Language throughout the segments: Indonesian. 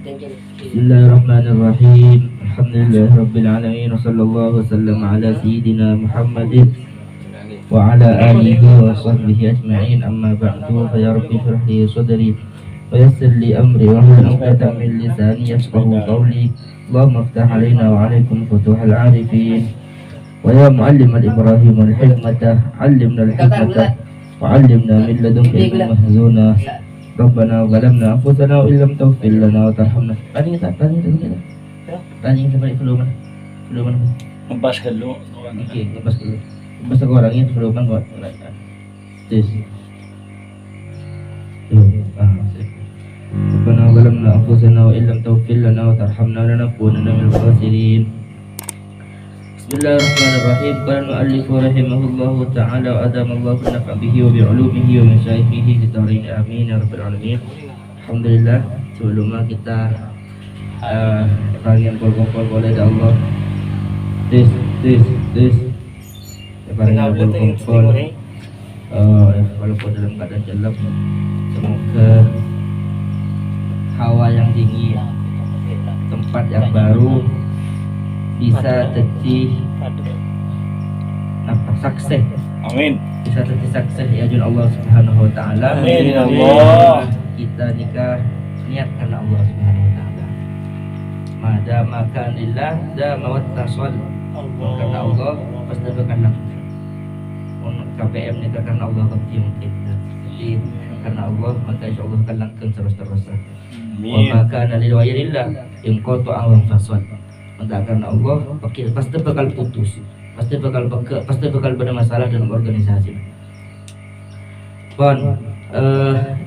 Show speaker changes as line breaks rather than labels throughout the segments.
Bismillahirrahmanirrahim. Alhamdulillahirabbil alamin wa sallallahu wasallam ala sayyidina Muhammadin wa ala alihi wa sahbihi ajma'in. Amma ba'du, fa ya rabbi shrah li sadri wa yassir li amri wa hlul 'uqdatam min lisani yafqahu qawli. Allahumma iftah 'alaina wa 'alaikum futuhal 'arifin. Wa ya mu'allimal ibrahim wal hikmata 'allimna al-hikmata wa 'allimna min ladunka ilman mahzuna. Rabbana zalamna anfusana wa illam taghfir lana wa tarhamna. Tanya sampai belum
Ngebas dulu.
Okey, lepas dulu. Lepas aku orangnya belum kau. Tes. Rabbana zalamna anfusana wa illam taghfir lana wa tarhamna lanakunanna minal khasirin. Bismillahirrahmanirrahim. Qala al-mu'allif rahimahullahu ta'ala wa adamallahu nafa'a bihi wa bi'ulumihi wa min syaihihi fitarin amin ya rabbal alamin. Alhamdulillah, sebelumnya kita yang berkumpul boleh dari Allah. Tes. Yang berkumpul walaupun dalam keadaan gelap, semoga hawa yang dingin, tempat yang baru bisa jadi sukses.
Amin.
Bisa jadi sukses ya jun Allah Subhanahu wa taala.
Amin ya Allah.
Kita nikah niat karena Allah Subhanahu wa taala. Mada makan lillah da mawattasal. Karena Allah pasti akan langsung. KPM nikah karena Allah pasti mungkin. Jadi karena Allah maka insyaallah akan langgeng terus-terusan. Wa maka lil wairillah in qatu awam fasal. Entah karena Allah pasti bakal putus, pasti bakal ada masalah dalam organisasi. Pon,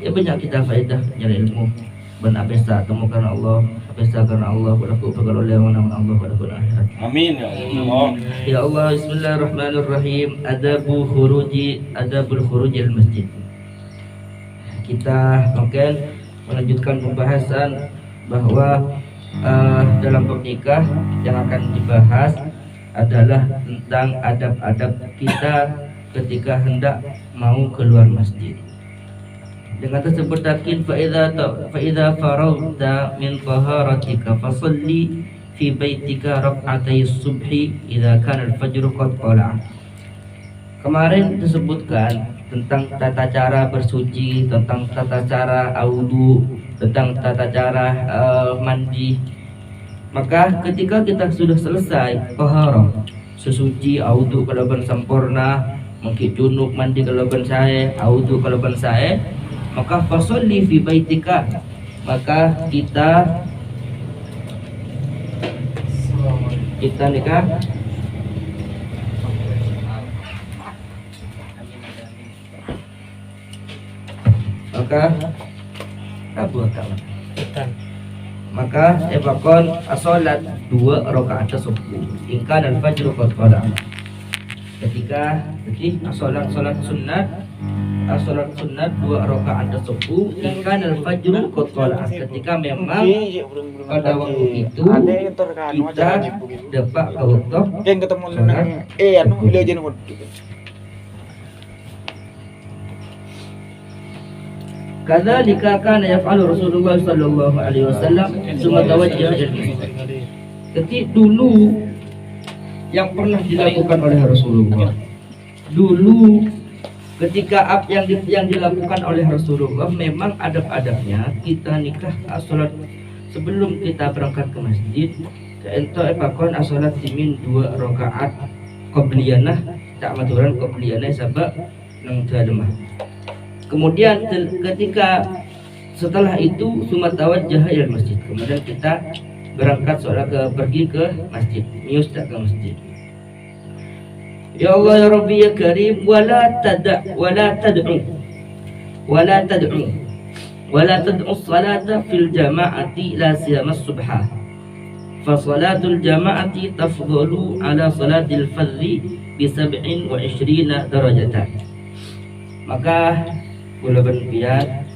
ya banyak kita faedah nyari ilmu. Benar bisa temu karena Allah, bisa karena Allah, berlaku bakal oleh orang Allah pada akhirat.
Amin ya Allah.
Ya Allah, Bismillahirrahmanirrahim. Adabul khurujil masjid. Kita mungkin melanjutkan pembahasan bahwa dalam pernikahan yang akan dibahas adalah tentang adab-adab kita ketika hendak mau keluar masjid. Dengan tersebut takin fa idza faragta min taharatika fasalli fi baitika rak'atay subhi idza kana al-fajr qad qala. Kemarin disebutkan tentang tata cara bersuci, tentang tata cara wudu, tentang tata cara mandi. Maka ketika kita sudah selesai taharah, sesuci, wudu kalau ben sempurna, mungkin junub mandi kalau ben sae, wudu kalau ben sae, maka fasalli fi baitika. Maka kita nikah maka ebakon asolat 2 rakaat subuh ingka dan fajr qad qala. Ketika jadi salat sunat 2 rakaat subuh ingka dan fajr qad qala. Ketika memang pada waktu itu kita dapat waktu
yang ketemu nang anu ile aja nomor.
Kadzalika kana yaf'alu Rasulullah sallallahu alaihi wasallam summa tawajjaha ila al-masjid. Ketika dulu yang pernah dilakukan oleh Rasulullah. Dulu ketika yang dilakukan oleh Rasulullah memang adab-adabnya kita nikah salat sebelum kita berangkat ke masjid. Ento epakon salat timin 2 rakaat qabliyanah tak maturan qabliyanah sabab nang jademah. Kemudian ketika setelah itu sumat tawajjah ila masjid. Kemudian kita berangkat pergi ke masjid, mius ke masjid. Ya Allah ya Rabbi ya Karim, wala tad'u salata fil jama'ati la siyama subha. Fa salatul jama'ati tafdalu ala salatil fardhi bi 27 darajatan. Maka kula berpiat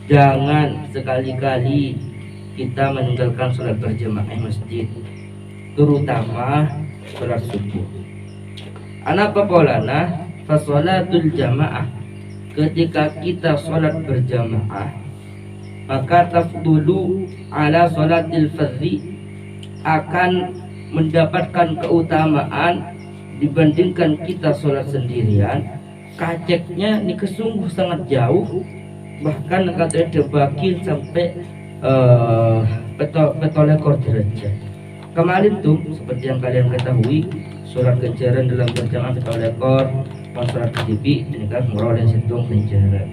jangan sekali-kali kita meninggalkan sholat berjamaah masjid, terutama sholat subuh. Anapa polana fasolatul jamaah, ketika kita sholat berjamaah maka tafdulu ala salatil fardhi, akan mendapatkan keutamaan dibandingkan kita sholat sendirian. Kaceknya ini kesungguh sangat jauh, bahkan katanya dibagi sampai petolekor derajat. Kemarin tuh seperti yang kalian ketahui, sholat kencaran dalam berjamaah petolekor, sholat TV ini kan meroleh hitung kencaran.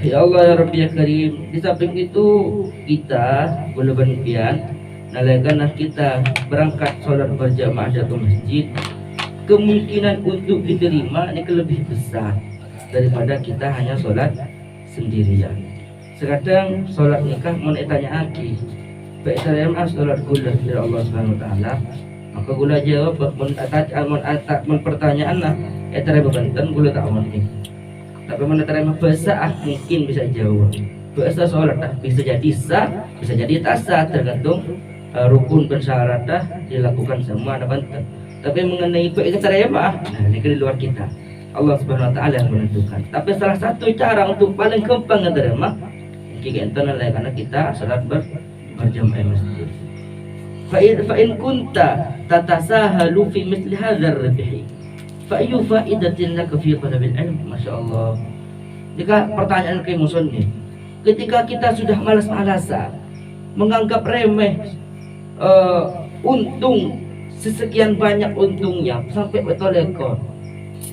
Ya Allah ya Rabbi ya Karim, di samping itu kita boleh berniat nalaikan kita berangkat sholat berjamaah ke masjid, kemungkinan untuk diterima ini lebih besar daripada kita hanya sholat sendirian. Sekarang sholat nikah mau tanya aki, baik saya sholat gula dari Allah Subhanahu Wa Taala, maka gula jawab mun pertanyaan lah, etare bebanten gula tak mau nih. Tapi mana terima bahasa mungkin bisa jawab. Bahasa sholat bisa jadi sah, bisa jadi tak sah, tergantung rukun dan syarat dilakukan semua ada banten. Tapi mengenai baik terima, nah ini di luar kita. Allah Subhanahu Wa Taala yang menentukan. Tapi salah satu cara untuk paling gampang terima, jika ente nilai karena kita sholat berjamaah masjid. Fa in kunta tatasahalu fi misli hadzal ribhi, fa ayu faidatin laka fi talabil ilm. Masya Allah. Jika pertanyaan kayak muslim, ketika kita sudah malas-malasan menganggap remeh untung sesekian banyak untungnya sampai betolekor,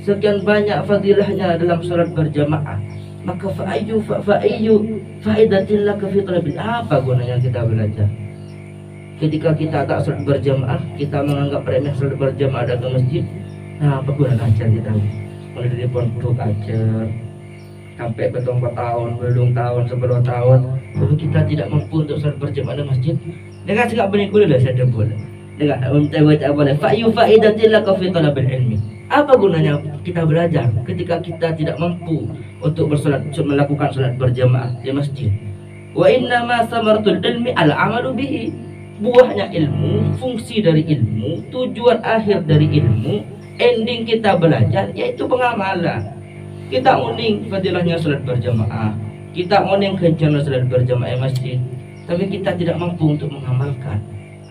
sekian banyak fadilahnya dalam sholat berjamaah, maka fa ayu faidatin laka fi talabil, apa gunanya kita belajar? Ketika kita tak sholat berjamaah, kita menganggap remeh sholat berjamaah datang masjid. Nah, apa guna ajar kita? Mulai dari pondok ajar sampai bertambah tahun, belum tahun, 10 tahun, tapi kita tidak mampu untuk sholat berjamaah di masjid. Dengan segala berikulah lah saya boleh. Dengan mentawaj boleh. Fa'yu fa'idatin laka fi talabil ilmi. Apa gunanya kita belajar ketika kita tidak mampu untuk melakukan sholat berjamaah di masjid? Wa inna ma samaratul ilmi al-amalu bihi. Buahnya ilmu, fungsi dari ilmu, tujuan akhir dari ilmu, ending kita belajar yaitu pengamalan. Kita uning fadilahnya salat berjamaah, kita uning kencana salat berjamaah masjid, tapi kita tidak mampu untuk mengamalkan.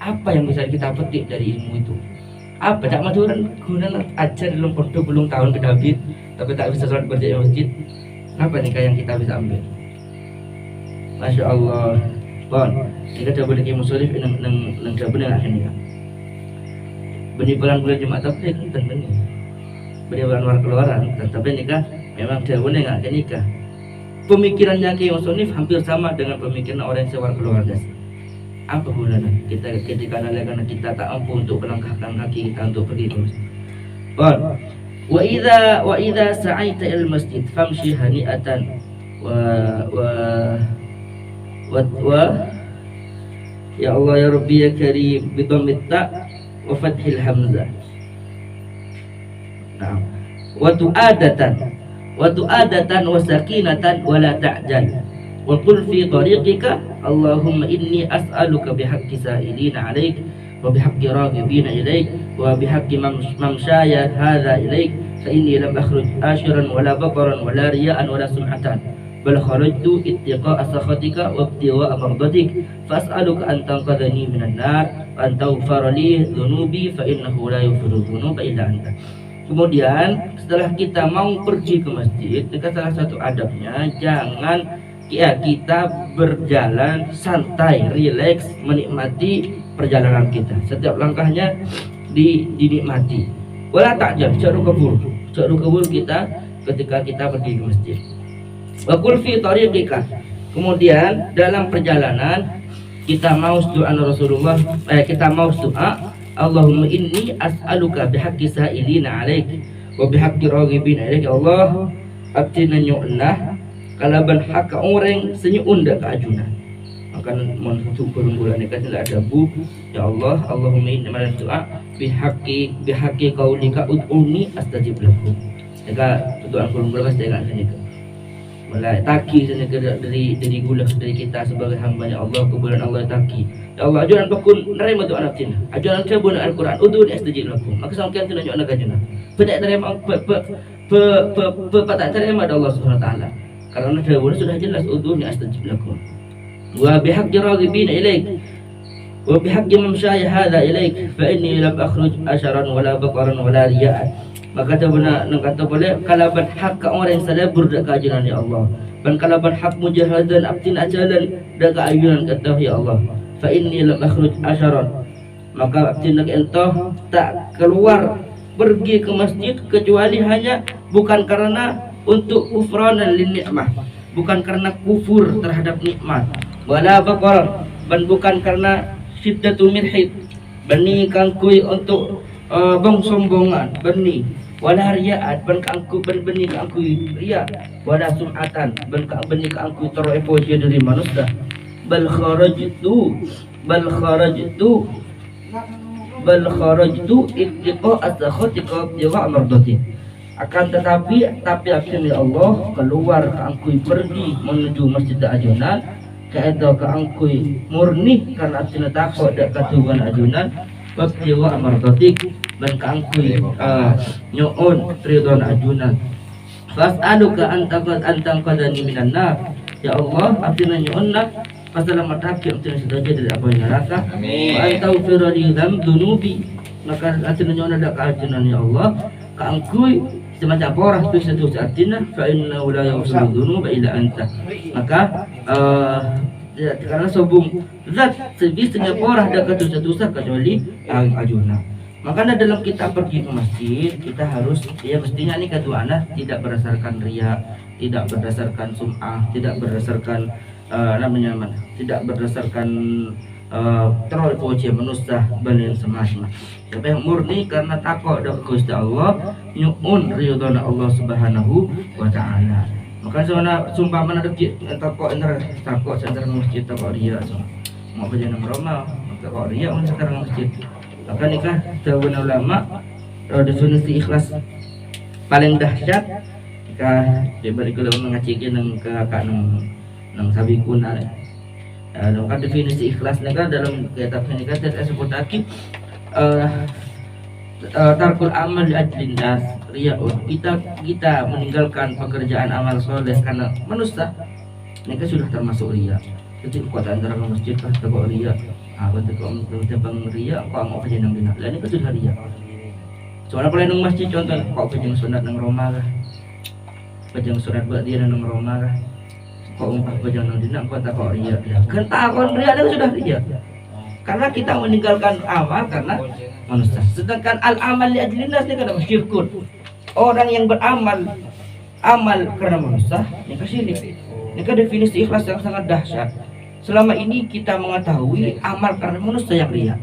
Apa yang bisa kita petik dari ilmu itu? Apa tak maturan guna ajar dalam pondok belum tahun kedabit, tapi tak bisa salat berjamaah masjid. Apa nih yang kita bisa ambil? Masya Allah. Bon, kita coba lagi musolif nang coba nang akhirnya. Beni bulan Jumat tapi kan beni. Beni bulan luar keluaran, tapi nikah memang dia boleh nggak nikah. Pemikirannya Kiai Musonif hampir sama dengan pemikiran orang yang luar keluarga. Apa gunanya kita ketika karena kita tak mampu untuk melangkahkan kaki kita untuk pergi ke masjid. Bon, wa idza sa'aita il masjid famshi hani'atan wa ya Allah ya Rabbi ya Karim bi dhammit ta wa fathil hamzah. Nah, wa tu'adatan wa sakinatan wa la ta'jal. Wa qul fi tariqika Allahumma inni as'aluka bihaqqi sa'ilina 'alaik wa bihaqqi raghibina ilaik wa bihaqqi mamshaya hadha ilaik fa inni lam akhruj ashiran wa la bataran wa la riya'an wa la sum'atan bal kharajtu ittiqa'a sakhatika wa ibtigha'a mardatik fas'aluka an tanqadhani minan nar wa an taghfira li dhunubi fa innahu la yaghfiru dhunuba illa anta. Kemudian setelah kita mau pergi ke masjid, salah satu adabnya jangan kita berjalan santai, rileks, menikmati perjalanan kita. Setiap langkahnya dinikmati. Wala ta'jab, jaru kabur kita ketika kita pergi ke masjid. Wa qul fi tariqika. Kemudian dalam perjalanan kita mau doa Rasulullah, kita mau doa Allahumma inni as'aluka bihaqqi sa'ilina 'alaik wa bihaqqi raghibina ilaik. Ya Allah, abdina nyu'nah kalaban hak orang senyuun dak keajunan. Maka mun syukur bulan nikah ada bu. Ya Allah, Allahumma inni malan doa bihaqqi qaulika ud'uni astajib lakum. Jika doa bulan jangan nikah. Mulai taki dari gula dari kita sebagai hamba-Nya Allah, kebulan Allah taki. Ya Allah, ajuran pakun nerima doa nafsina. Ajuran kabun Al-Qur'an udun astajib lakum. Maka sampeyan tidak nyok nagajuna. Pedak terima tak terima dari Allah Subhanahu wa taala. Karena jawabannya sudah jelas, udhuni astajib lakum. Wa bihaqqi raghibina ilaik wa bihaqqi mamsyaya hadza ilaik fa inni lam akhruj asharan wala baqaran wala riya'an. Maka kata boleh kalaban hak orang yang sadar berdak kajian ya Allah. Dan kalaban hak mujahadan abtin ajalan dak ayunan kata ya Allah. Fa inni lam akhruj asharan. Maka abtin entah tak keluar pergi ke masjid kecuali hanya bukan karena untuk kufranan lin nikmah, bukan karena kufur terhadap nikmat, wala baqar, dan bukan karena syiddatul mirhid, bani kangkui untuk sombongan, bani wala riya'at, ban kangku bani kangkui riya, wala sum'atan, ban bani kangkui teroepo dari manusia, bal kharajtu ittiqa as-sakhatika wa mardati. Akan tetapi akhirnya Allah keluar keangkui pergi menuju Masjid Ajunan keedo keangkui murni karena atina takut dak katuban ajunan babtiwa amardotik dan keangkui nyoon ridwan ajunan fas'aluka antang qadani minan nar. Ya Allah atina nyoon nak pasal mataki atina sudah jadi dari api neraka. Wa antau firali dunubi, maka atina nyoon dak ajunan ya Allah keangkui semacam porah tu satu artinya fa inna la yaghfiru dzunuba illa anta. Maka karena sombong zat sebisanya porah dak dosa-dosa kecuali ajuna. Makanya dalam kita pergi ke masjid kita harus ya mestinya ini keduana tidak berdasarkan riya, tidak berdasarkan sum'ah, tidak berdasarkan tidak berdasarkan terlalu puji manusia balin semacam. Tapi yang murni karena takut dan Gusti Allah, nyuun ridhona Allah Subhanahu wa taala. Maka sebenarnya sumpah mana dekik takut sekarang masjid takut riya semua. Mau berjalan Roma, takut riya sekarang masjid. Maka nikah jawaban ulama definisi ikhlas paling dahsyat jika diberi kalau mengaji nang kakak nang sabikuna. Maka definisi ikhlas nikah dalam kitab nikah saya sebut lagi tarkul amal li ajlin nas riyaun. Kita meninggalkan pekerjaan amal soleh karena manusia. Nikah sudah termasuk riya. Jadi kuat antara masjid kah takut riya. Betul kau bang riya kau mau kerja nang dina. Ini sudah riya. Soalnya kalau nang masjid contoh kau kerja sunat nang Roma kah. Kerja sunat buat dia nang Roma kah. Kau umpah kerja nang dina kau takut riya. Kan takut riya itu sudah riya. Karena kita meninggalkan amal karena manusia. Sedangkan al-amal li ajlin nas ini kan syirkun. Orang yang beramal karena manusia ini syirik. Ini kan definisi ikhlas yang sangat dahsyat. Selama ini kita mengetahui amal karena manusia yang riya,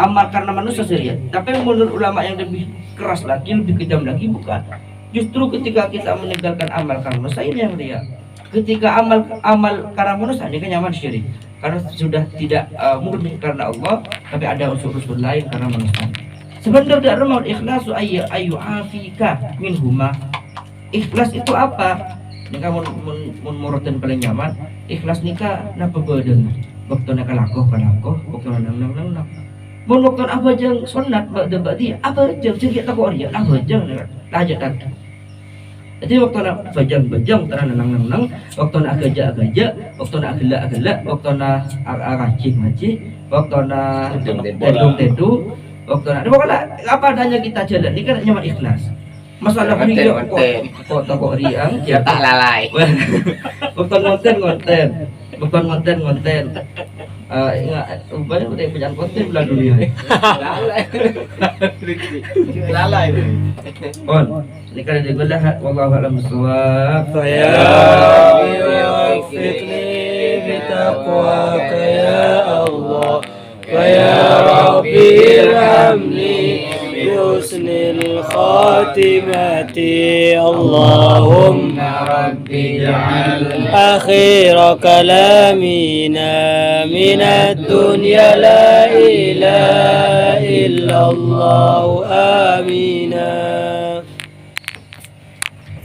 amal karena manusia riya. Tapi menurut ulama yang lebih keras lagi, lebih kejam lagi bukan. Justru ketika kita meninggalkan amal karena manusia ini yang riya. Ketika amal karena manusia ini kan nyaman syirik. Karena sudah tidak murni karena Allah, tapi ada unsur-unsur lain karena manusia. Sebenarnya rumah ikhlasu ayu afika minhuma. Ikhlas itu apa? Nikah mun paling nyaman. Ikhlas nikah napa badan. Waktu nak lakoh, waktu nang. Mun waktu apa jeng sunat ba'di apa jeng ceria tak riya apa jeng lanjut tadi. Jadi waktu nak bajang tanah nang, waktu nak gajak, waktu nak gelak, waktu nak ngaji, waktu nak tedung, waktu nak pokoknya apa adanya kita jalan ini kan nyaman ikhlas. Masalah riya kok takut riya ya tak lalai. Bukan konten. Banyak udah punya konten bulan dunia. Lalai. Ini kan digulah wallahu a'lam bissawab.
Ya waffiqni bi taqwaka ya Allah. Ya Rabbi irhamni bi husnil khatimati. Allahumma rabbi ij'al akhir kalamina min ad-dunya la ilaha illallah. Amina.